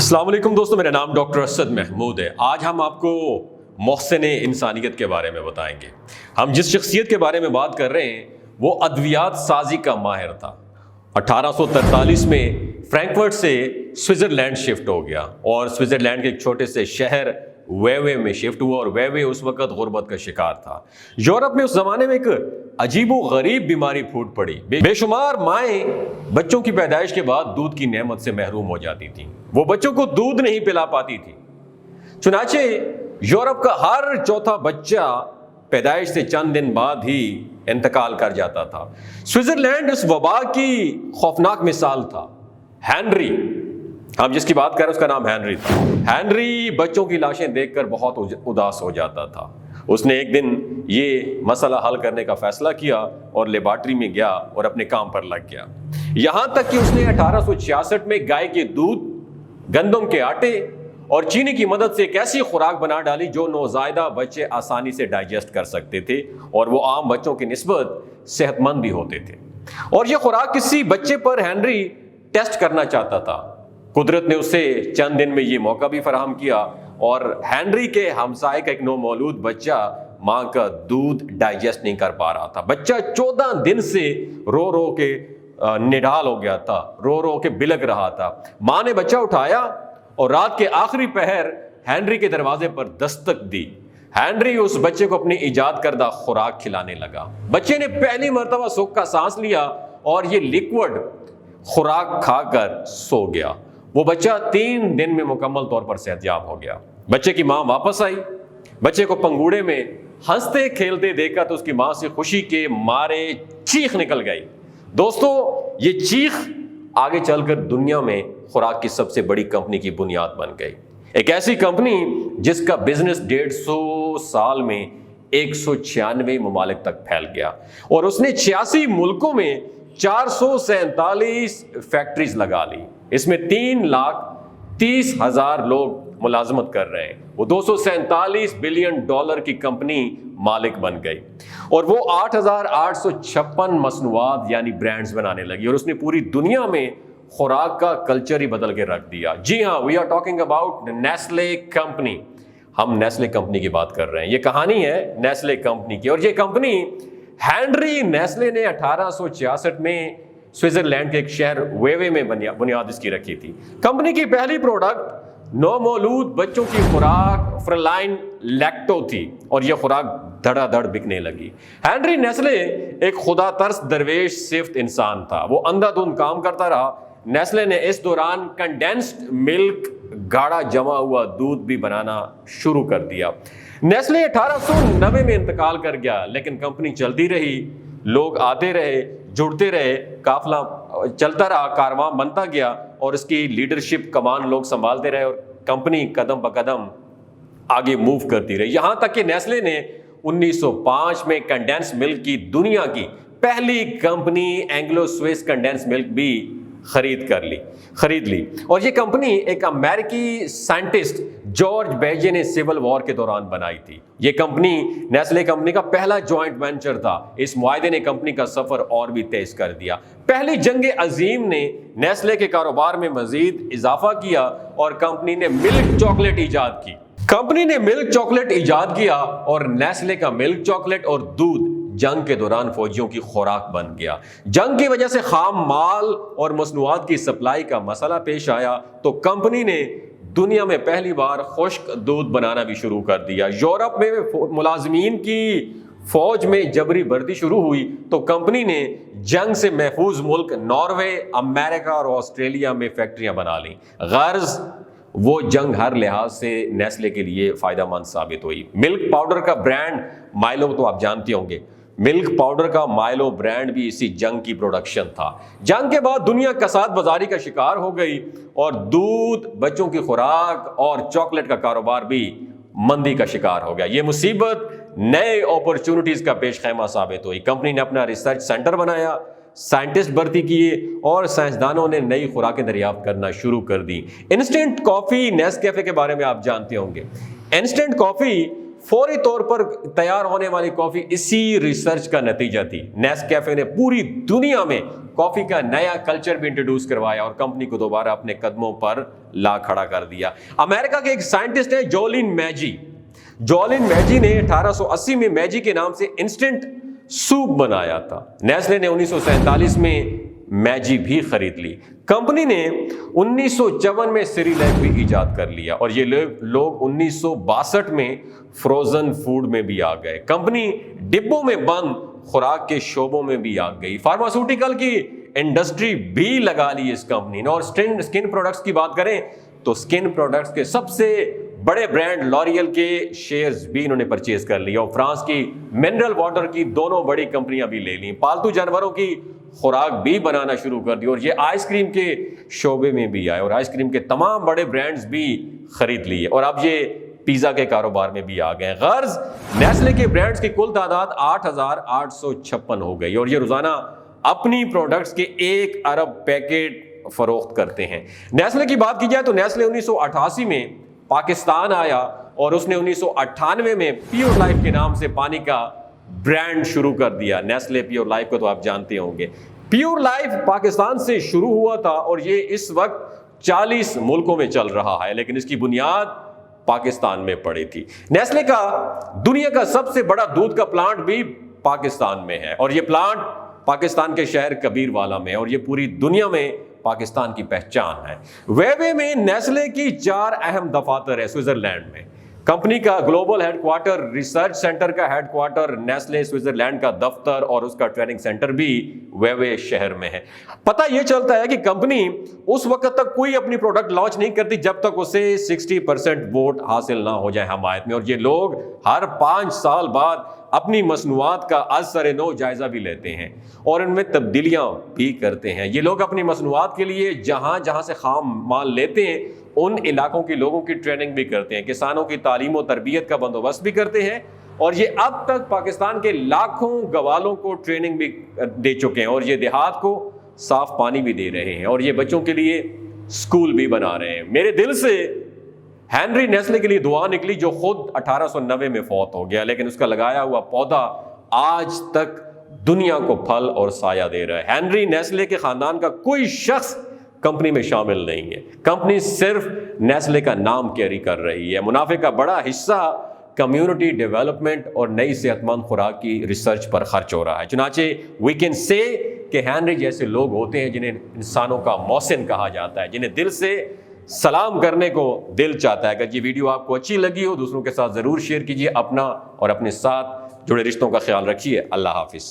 السلام علیکم دوستو، میرا نام ڈاکٹر اسد محمود ہے۔ آج ہم آپ کو محسن انسانیت کے بارے میں بتائیں گے۔ ہم جس شخصیت کے بارے میں بات کر رہے ہیں وہ ادویات سازی کا ماہر تھا۔ 1843 میں فرینکفرٹ سے سوئٹزرلینڈ شفٹ ہو گیا اور سوئٹزرلینڈ کے ایک چھوٹے سے شہر ویوے میں شفٹ ہوا، اور ویوے اس وقت غربت کا شکار تھا۔ یورپ میں اس زمانے میں ایک عجیب و غریب بیماری پھوٹ پڑی۔ بے شمار مائیں بچوں کی پیدائش کے بعد دودھ کی نعمت سے محروم ہو جاتی تھیں، وہ بچوں کو دودھ نہیں پلا پاتی تھی۔ چنانچہ یورپ کا ہر چوتھا بچہ پیدائش سے چند دن بعد ہی انتقال کر جاتا تھا۔ سوئٹزرلینڈ اس وبا کی خوفناک مثال تھا۔ ہینری، ہم جس کی بات کر رہے ہیں اس کا نام ہینری تھا۔ ہینری بچوں کی لاشیں دیکھ کر بہت اداس ہو جاتا تھا۔ اس نے ایک دن یہ مسئلہ حل کرنے کا فیصلہ کیا اور لیبارٹری میں گیا اور اپنے کام پر لگ گیا، یہاں تک کہ اس نے 1866 میں گائے کے دودھ، گندم کے آٹے اور چینی کی مدد سے ایک ایسی خوراک بنا ڈالی جو نوزائیدہ بچے آسانی سے ڈائجسٹ کر سکتے تھے اور وہ عام بچوں کی نسبت صحت مند بھی ہوتے تھے۔ اور یہ خوراک کسی بچے پر ہینری ٹیسٹ کرنا چاہتا تھا۔ قدرت نے اسے چند دن میں یہ موقع بھی فراہم کیا اور ہینری کے ہمسائے کا ایک نومولود بچہ ماں کا دودھ ڈائجسٹ نہیں کر پا رہا تھا۔ بچہ 14 دن سے رو رو کے نڈال ہو گیا تھا، رو رو کے بلک رہا تھا۔ ماں نے بچہ اٹھایا اور رات کے آخری پہر ہینری کے دروازے پر دستک دی۔ ہینری اس بچے کو اپنی ایجاد کردہ خوراک کھلانے لگا۔ بچے نے پہلی مرتبہ سکھ کا سانس لیا اور یہ لیکوڈ خوراک کھا کر سو گیا۔ وہ بچہ 3 دن میں مکمل طور پر صحت یاب ہو گیا۔ بچے کی ماں واپس آئی، بچے کو پنگوڑے میں ہنستے کھیلتے دیکھا تو اس کی ماں سے خوشی کے مارے چیخ نکل گئی۔ دوستو، یہ چیخ آگے چل کر دنیا میں خوراک کی سب سے بڑی کمپنی کی بنیاد بن گئی۔ ایک ایسی کمپنی جس کا بزنس 150 سال میں 196 ممالک تک پھیل گیا اور اس نے 86 ملکوں میں 447 فیکٹریز لگا لی۔ اس میں 3,30,000 لوگ ملازمت کر رہے ہیں۔ وہ $247 بلین کی کمپنی مالک بن گئی اور وہ 8,856 مصنوعات یعنی برانڈز بنانے لگی، اور اس نے پوری دنیا میں خوراک کا کلچر ہی بدل کے رکھ دیا۔ جی ہاں، we are talking about Nestle company. ہم نیسلے کمپنی کی بات کر رہے ہیں۔ یہ کہانی ہے نیسلے کمپنی کی، اور یہ کمپنی ہینری نیسلے نے 1866 میں سوئٹزرلینڈ کے ایک شہر ویوے میں بنیاد اس کی رکھی تھی۔ کمپنی کی پہلی پروڈکٹ نومولود بچوں کی خوراک فرلائن لیکٹو تھی، اور یہ خوراک دھڑا دھڑ بکنے لگی۔ ہینری نیسلے ایک خدا ترس درویش صفت انسان تھا۔ وہ اندھا دھند کام کرتا رہا۔ نیسلے نے اس دوران کنڈینسڈ ملک، گاڑھا جمع ہوا دودھ بھی بنانا شروع کر دیا۔ نیسلے 1890 میں انتقال کر گیا، لیکن کمپنی چلتی رہی، لوگ آتے رہے، جڑتے رہے، قافلہ چلتا رہا، کارواں بنتا گیا، اور اس کی لیڈرشپ کمان لوگ سنبھالتے رہے، اور کمپنی قدم بقدم آگے موو کرتی رہی، یہاں تک کہ نیسلے نے 1905 میں کنڈینس ملک کی دنیا کی پہلی کمپنی اینگلو سوئس کنڈینس ملک بھی خرید لی۔ اور یہ کمپنی ایک امریکی سائنٹسٹ جارج بیجے نے سول وار کے دوران بنائی تھی۔ یہ کمپنی نیسلے کمپنی کا پہلا جوائنٹ وینچر تھا۔ اس معاہدے نے کمپنی کا سفر اور بھی تیز کر دیا۔ پہلی جنگ عظیم نے نیسلے کے کاروبار میں مزید اضافہ کیا اور کمپنی نے ملک چاکلیٹ ایجاد کیا اور نیسلے کا ملک چاکلیٹ اور دودھ جنگ کے دوران فوجیوں کی خوراک بن گیا۔ جنگ کی وجہ سے خام مال اور مصنوعات کی سپلائی کا مسئلہ پیش آیا تو کمپنی نے دنیا میں پہلی بار خشک دودھ بنانا بھی شروع کر دیا۔ یورپ میں ملازمین کی فوج میں جبری بھرتی شروع ہوئی تو کمپنی نے جنگ سے محفوظ ملک ناروے، امریکہ اور آسٹریلیا میں فیکٹریاں بنا لیں۔ غرض وہ جنگ ہر لحاظ سے نیسلے کے لیے فائدہ مند ثابت ہوئی۔ ملک پاؤڈر کا برانڈ مائلو تو آپ جانتے ہوں گے، ملک پاؤڈر کا مائلو برانڈ بھی اسی جنگ کی پروڈکشن تھا۔ جنگ کے بعد دنیا کساد بازاری کا شکار ہو گئی اور دودھ، بچوں کی خوراک اور چاکلیٹ کا کاروبار بھی مندی کا شکار ہو گیا۔ یہ مصیبت نئے اپرچونٹیز کا پیش خیمہ ثابت ہوئی۔ کمپنی نے اپنا ریسرچ سینٹر بنایا، سائنٹسٹ بھرتی کیے اور سائنسدانوں نے نئی خوراکیں دریافت کرنا شروع کر دی۔ انسٹنٹ کافی، نیسکیفے کے بارے میں آپ جانتے ہوں گے۔ انسٹنٹ کافی فوری طور پر تیار ہونے والی کافی اسی ریسرچ کا نتیجہ تھی۔ نیسکیفے نے پوری دنیا میں کافی کا نیا کلچر بھی انٹروڈیوس کروایا اور کمپنی کو دوبارہ اپنے قدموں پر لا کھڑا کر دیا۔ امریکہ کے ایک سائنٹسٹ ہیں جولین میجی نے 1880 میں میجی کے نام سے انسٹنٹ سوپ بنایا تھا۔ نیسلے نے 1947 میں میجی بھی خرید لی۔ کمپنی نے 1954 میں سیریلیک بھی ایجاد کر لیا اور یہ لوگ 1962 میں فروزن فوڈ میں بھی آ گئے۔ کمپنی ڈبوں میں بند خوراک کے شعبوں میں بھی آ گئی۔ فارماسیوٹیکل کی انڈسٹری بھی لگا لی اس کمپنی نے۔ اور سکن پروڈکٹس کی بات کریں تو سکن پروڈکٹس کے سب سے بڑے برانڈ لوریل کے شیئرز بھی انہوں نے پرچیز کر لیا اور فرانس کی منرل واٹر کی دونوں بڑی کمپنیاں بھی لے لیں۔ پالتو جانوروں کی خوراک بھی بنانا شروع کر دی اور یہ آئس کریم کے شعبے میں بھی آئے اور آئس کریم کے تمام بڑے برانڈز بھی خرید لیے اور اب یہ پیزا کے کاروبار میں بھی آ گئے۔ غرض نیسلے کے برانڈز کی کل تعداد 8,856 ہو گئی اور یہ روزانہ اپنی پروڈکٹس کے 1 ارب پیکٹ فروخت کرتے ہیں۔ نیسلے کی بات کی جائے تو نیسلے 1988 میں پاکستان آیا اور اس نے 1998 میں پیور لائف کے نام سے پانی کا برانڈ شروع کر دیا۔ نیسلے پیور لائف کو تو آپ جانتے ہوں گے۔ پیور لائف پاکستان سے شروع ہوا تھا اور یہ اس وقت 40 ملکوں میں چل رہا ہے، لیکن اس کی بنیاد پاکستان میں پڑی تھی۔ نیسلے کا دنیا کا سب سے بڑا دودھ کا پلانٹ بھی پاکستان میں ہے اور یہ پلانٹ پاکستان کے شہر کبیر والا میں ہے اور یہ پوری دنیا میں پاکستان کی پہچان ہے۔ ویوے میں نیسلے کی 4 اہم دفاتر ہے سوئٹزرلینڈ میں۔ کمپنی کا global headquarter, research centre کا ہیڈ کوارٹر نیسلے سوئٹزرلینڈ کا دفتر اور اس کا ٹریننگ سینٹر بھی ویوے شہر میں ہے۔ پتہ یہ چلتا ہے کہ کمپنی اس وقت تک کوئی اپنی پروڈکٹ لانچ نہیں کرتی جب تک اسے 60% ووٹ حاصل نہ ہو جائے حمایت میں، اور یہ لوگ ہر 5 سال بعد اپنی مصنوعات کا از سر نو جائزہ بھی لیتے ہیں اور ان میں تبدیلیاں بھی کرتے ہیں۔ یہ لوگ اپنی مصنوعات کے لیے جہاں جہاں سے خام مال لیتے ہیں ان علاقوں کے لوگوں کی ٹریننگ بھی کرتے ہیں، کسانوں کی تعلیم و تربیت کا بندوبست بھی کرتے ہیں اور یہ اب تک پاکستان کے لاکھوں گوالوں کو ٹریننگ بھی دے چکے ہیں اور یہ دیہات کو صاف پانی بھی دے رہے ہیں اور یہ بچوں کے لیے اسکول بھی بنا رہے ہیں۔ میرے دل سے ہینری نیسلے کے لیے دعا نکلی جو خود 1890 میں فوت ہو گیا، لیکن اس کا لگایا ہوا پودا آج تک دنیا کو پھل اور سایہ دے رہا ہے۔ ہینری نیسلے کے خاندان کا کوئی شخص کمپنی میں شامل نہیں ہے، کمپنی صرف نیسلے کا نام کیری کر رہی ہے۔ منافع کا بڑا حصہ کمیونٹی ڈیولپمنٹ اور نئی صحت مند خوراک کی ریسرچ پر خرچ ہو رہا ہے۔ چنانچہ وی کین سے کہ ہینری جیسے لوگ ہوتے ہیں جنہیں انسانوں کا محسن کہا جاتا ہے، جنہیں دل سے سلام کرنے کو دل چاہتا ہے۔ اگر یہ ویڈیو آپ کو اچھی لگی ہو دوسروں کے ساتھ ضرور شیئر کیجیے، اپنا اور اپنے ساتھ جڑے رشتوں کا خیال رکھیے۔ اللہ حافظ۔